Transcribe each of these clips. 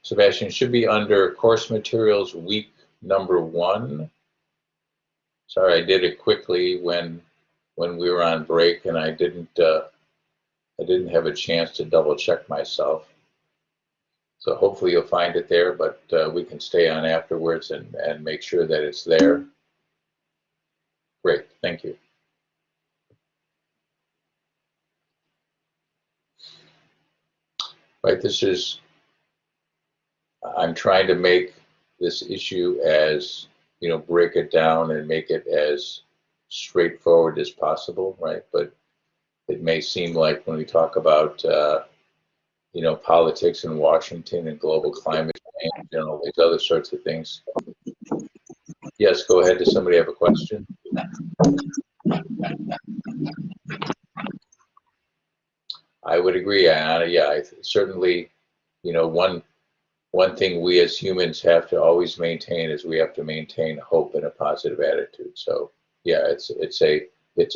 Sebastian, should be under course materials week number 1. Sorry, I did it quickly when we were on break, and I didn't have a chance to double check myself. So hopefully you'll find it there, but we can stay on afterwards and make sure that it's there. Great, thank you. Right, I'm trying to make this issue as, break it down and make it as straightforward as possible, right? But it may seem like when we talk about, politics in Washington and global climate change and all these other sorts of things. Yes, go ahead. Does somebody have a question? I would agree, Anna. Yeah, certainly, one thing we as humans have to always maintain is we have to maintain hope and a positive attitude. So yeah, it's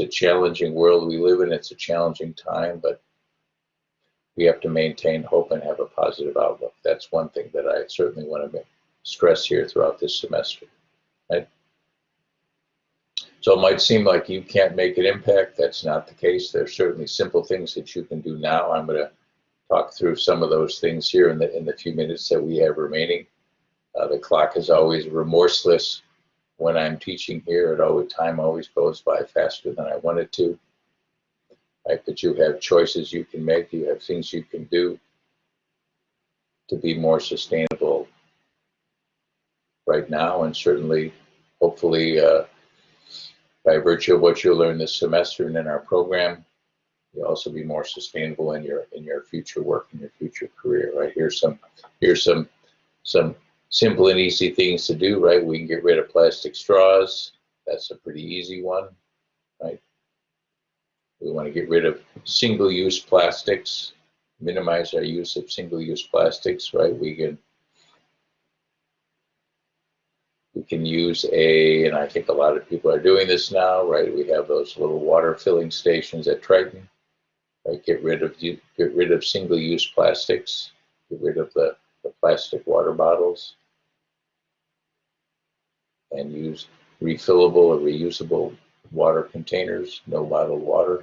a challenging world we live in. It's a challenging time, but we have to maintain hope and have a positive outlook. That's one thing that I certainly want to stress here throughout this semester, right? So it might seem like you can't make an impact. That's not the case. There's certainly simple things that you can do now. I'm going to talk through some of those things here in the few minutes that we have remaining. The clock is always remorseless when I'm teaching here. Time always goes by faster than I want it to. Right? But you have choices you can make. You have things you can do to be more sustainable right now, and certainly, hopefully, by virtue of what you'll learn this semester and in our program, you'll also be more sustainable in your future work and your future career. Right? Here's some simple and easy things to do. Right? We can get rid of plastic straws. That's a pretty easy one. Right? We want to get rid of single-use plastics, minimize our use of single-use plastics, right? We can use and I think a lot of people are doing this now, right? We have those little water filling stations at Triton, right? Get rid of single-use plastics, get rid of the plastic water bottles, and use refillable or reusable water containers, no bottled water.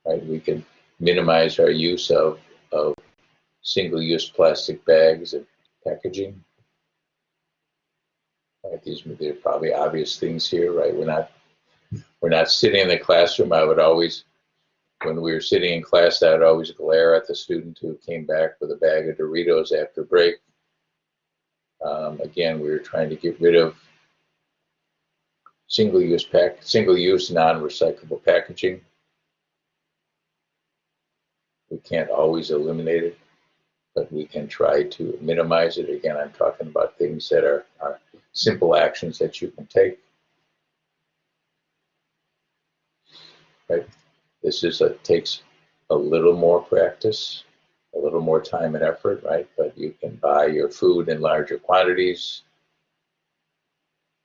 Right? We can minimize our use of single-use plastic bags and packaging. Right? They're probably obvious things here, right? We're not sitting in the classroom. I would always, when we were sitting in class, I would always glare at the student who came back with a bag of Doritos after break. Again, we were trying to get rid of single-use non-recyclable packaging. We can't always eliminate it, but we can try to minimize it. Again, I'm talking about things that are simple actions that you can take. Right? This takes a little more practice, a little more time and effort, right? But you can buy your food in larger quantities.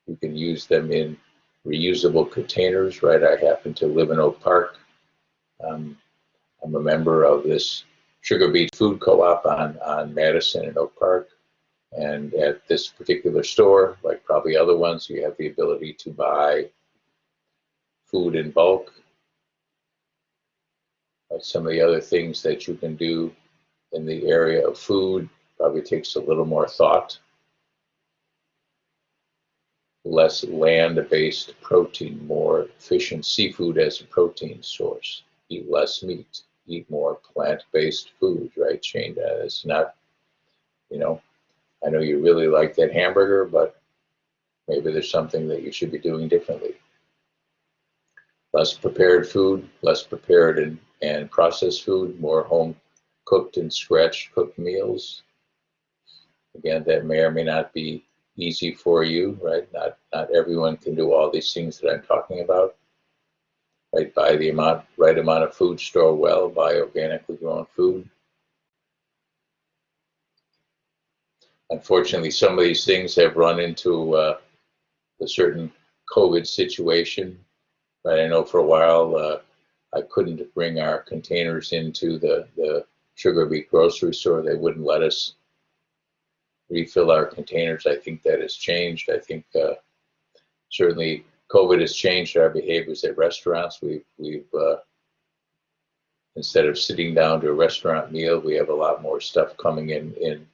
You can use them in reusable containers, right? I happen to live in Oak Park. I'm a member of this Sugar Beet Food Co-op on Madison and Oak Park. And at this particular store, like probably other ones, you have the ability to buy food in bulk. Some of the other things that you can do in the area of food probably takes a little more thought. Less land-based protein, more efficient seafood as a protein source. Eat less meat, eat more plant-based food, right, Shane? It's not, I know you really like that hamburger, but maybe there's something that you should be doing differently. Less prepared food, less prepared and processed food, more home-cooked and scratch-cooked meals. Again, that may or may not be easy for you, right? Not everyone can do all these things that I'm talking about. Right? Buy the right amount of food, store well, buy organically grown food. Unfortunately, some of these things have run into a certain COVID situation. Right? I know for a while I couldn't bring our containers into the Sugar Beet grocery store. They wouldn't let us refill our containers. I think that has changed. I think certainly COVID has changed our behaviors at restaurants. We've instead of sitting down to a restaurant meal, we have a lot more stuff coming in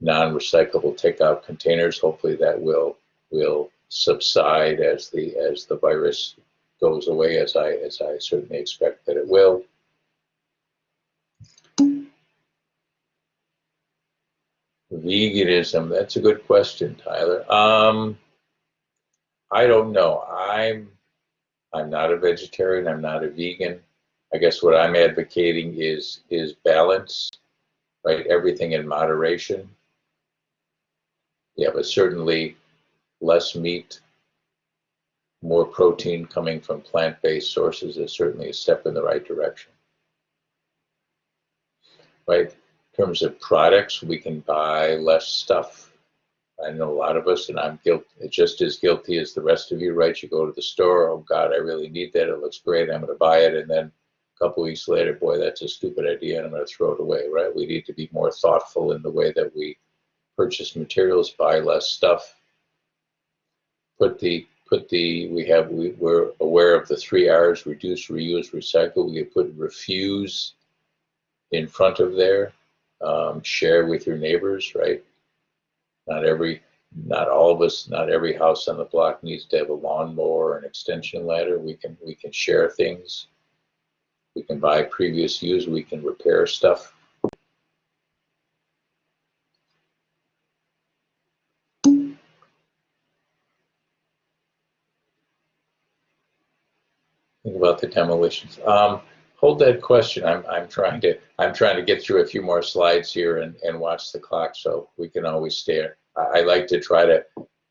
non-recyclable takeout containers. Hopefully that will subside as the virus goes away, as I certainly expect that it will. Veganism, that's a good question, Tyler. I don't know. I'm not a vegetarian. I'm not a vegan. I guess what I'm advocating is balance, right? Everything in moderation. Yeah, but certainly less meat, more protein coming from plant-based sources is certainly a step in the right direction. Right? In terms of products, we can buy less stuff. I know a lot of us, and I'm just as guilty as the rest of you, right? You go to the store, oh God, I really need that. It looks great. I'm going to buy it. And then a couple of weeks later, boy, that's a stupid idea, and I'm going to throw it away, right? We need to be more thoughtful in the way that we purchase materials, buy less stuff. We're aware of the 3 R's: reduce, reuse, recycle. We could put refuse in front of there. Share with your neighbors, right? Not all of us, not every house on the block needs to have a lawnmower or an extension ladder. We can share things. We can buy previous use. We can repair stuff. Think about the demolitions. Hold that question. I'm trying to get through a few more slides here and watch the clock, so we can always stay. I like to try to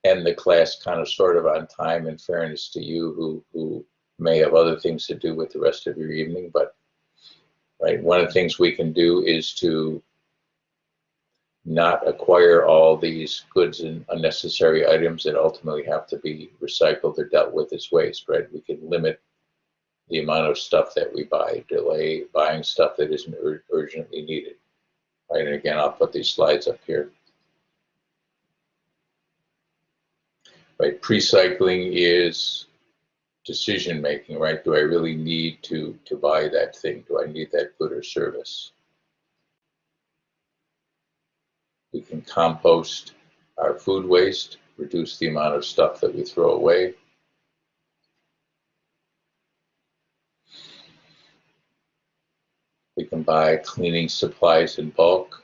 end the class kind of sort of on time, in fairness to you who may have other things to do with the rest of your evening. But right, one of the things we can do is to not acquire all these goods and unnecessary items that ultimately have to be recycled or dealt with as waste, right? We can limit the amount of stuff that we buy, delay buying stuff that isn't urgently needed, right? And again, I'll put these slides up here. Right, pre-cycling is decision making, right? Do I really need to buy that thing? Do I need that good or service? We can compost our food waste, reduce the amount of stuff that we throw away. We can buy cleaning supplies in bulk.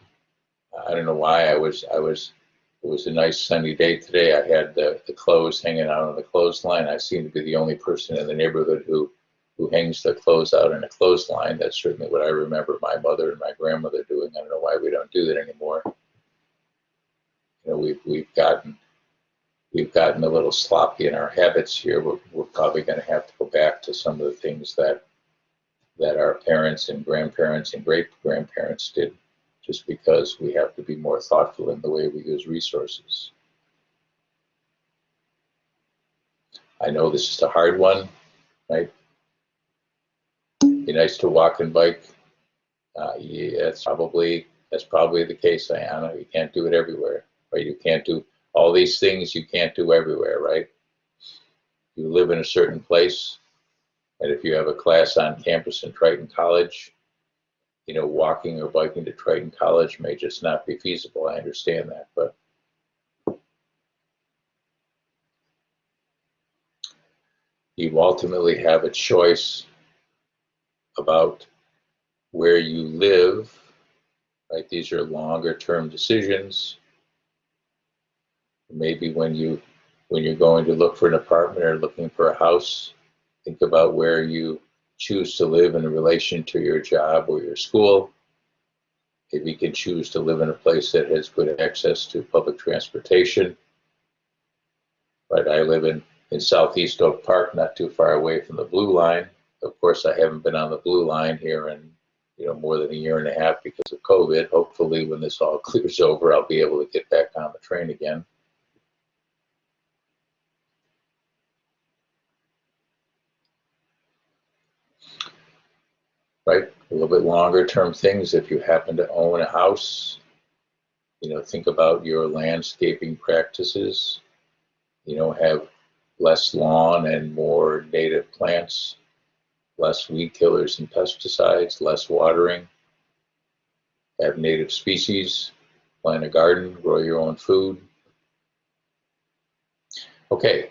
I don't know why it was a nice sunny day today. I had the clothes hanging out on the clothesline. I seem to be the only person in the neighborhood who hangs the clothes out in a clothesline. That's certainly what I remember my mother and my grandmother doing. I don't know why we don't do that anymore. You know, we've gotten a little sloppy in our habits here. We're probably going to have to go back to some of the things that our parents and grandparents and great grandparents did, just because we have to be more thoughtful in the way we use resources. I know this is a hard one, right? Be nice to walk and bike. Yeah, that's probably the case, Ayana. You can't do it everywhere, right? You can't do all these things. You can't do everywhere, right? You live in a certain place, and if you have a class on campus in Triton College, you know, walking or biking to Triton College may just not be feasible. I understand that, but you ultimately have a choice about where you live, right? These are longer term decisions. Maybe when you're going to look for an apartment or looking for a house, think about where you choose to live in relation to your job or your school. Maybe you can choose to live in a place that has good access to public transportation. Right, I live in Southeast Oak Park, not too far away from the Blue Line. Of course, I haven't been on the Blue Line here in more than a year and a half because of COVID. Hopefully, when this all clears over, I'll be able to get back on the train again. A little bit longer term things, if you happen to own a house, think about your landscaping practices. Have less lawn and more native plants, less weed killers and pesticides, less watering, have native species, plant a garden, grow your own food. Okay,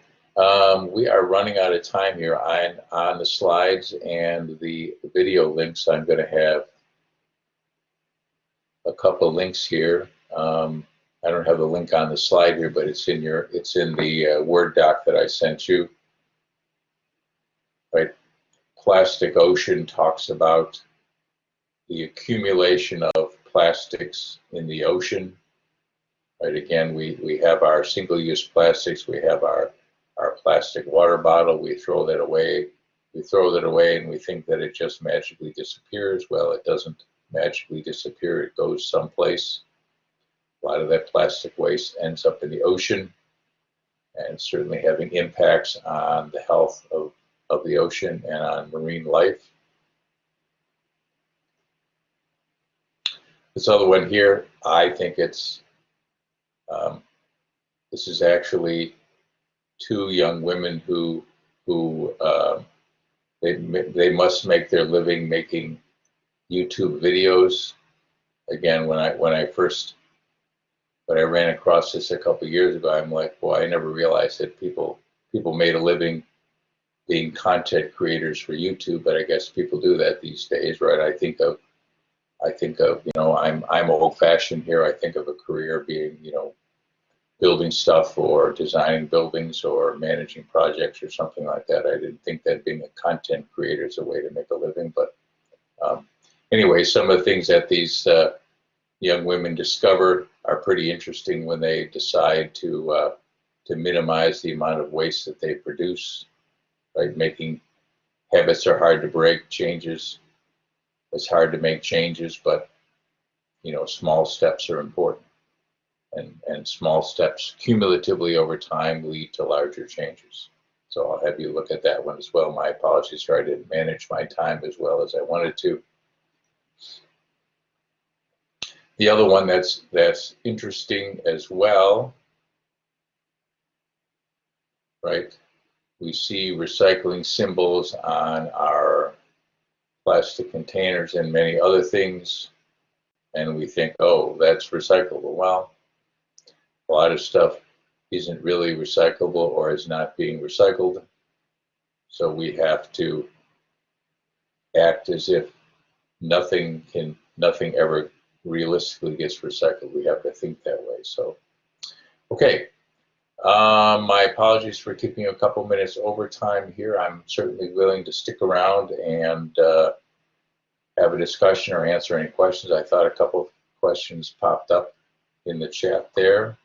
we are running out of time here on the slides and the video links. I'm going to have a couple links here. I don't have the link on the slide here, but it's in the Word doc that I sent you. Right, Plastic Ocean talks about the accumulation of plastics in the ocean. Right, again, we have our single-use plastics. We have our plastic water bottle. We throw that away. We throw that away, and we think that it just magically disappears. Well, it doesn't magically disappear. It goes someplace. A lot of that plastic waste ends up in the ocean, and certainly having impacts on the health of the ocean and on marine life. This other one here, I think it's, this is actually two young women who they must make their living making YouTube videos. Again, when I ran across this a couple of years ago, I'm like, boy, I never realized that people made a living being content creators for YouTube, but I guess people do that these days, right? I think of I'm old-fashioned here. I think of a career being building stuff or designing buildings or managing projects or something like that. I didn't think that being a content creator is a way to make a living, but anyway, some of the things that these young women discover are pretty interesting when they decide to minimize the amount of waste that they produce. Right, making habits are hard to break. It's hard to make changes, but small steps are important, and small steps cumulatively over time lead to larger changes. So I'll have you look at that one as well. My apologies for I didn't manage my time as well as I wanted to. The other one that's interesting as well, right? We see recycling symbols on our plastic containers and many other things, and we think, oh, that's recyclable. Well, a lot of stuff isn't really recyclable or is not being recycled, so we have to act as if nothing ever realistically gets recycled. We have to think that way. So, okay. My apologies for keeping you a couple minutes over time here. I'm certainly willing to stick around and have a discussion or answer any questions. I thought a couple of questions popped up in the chat there.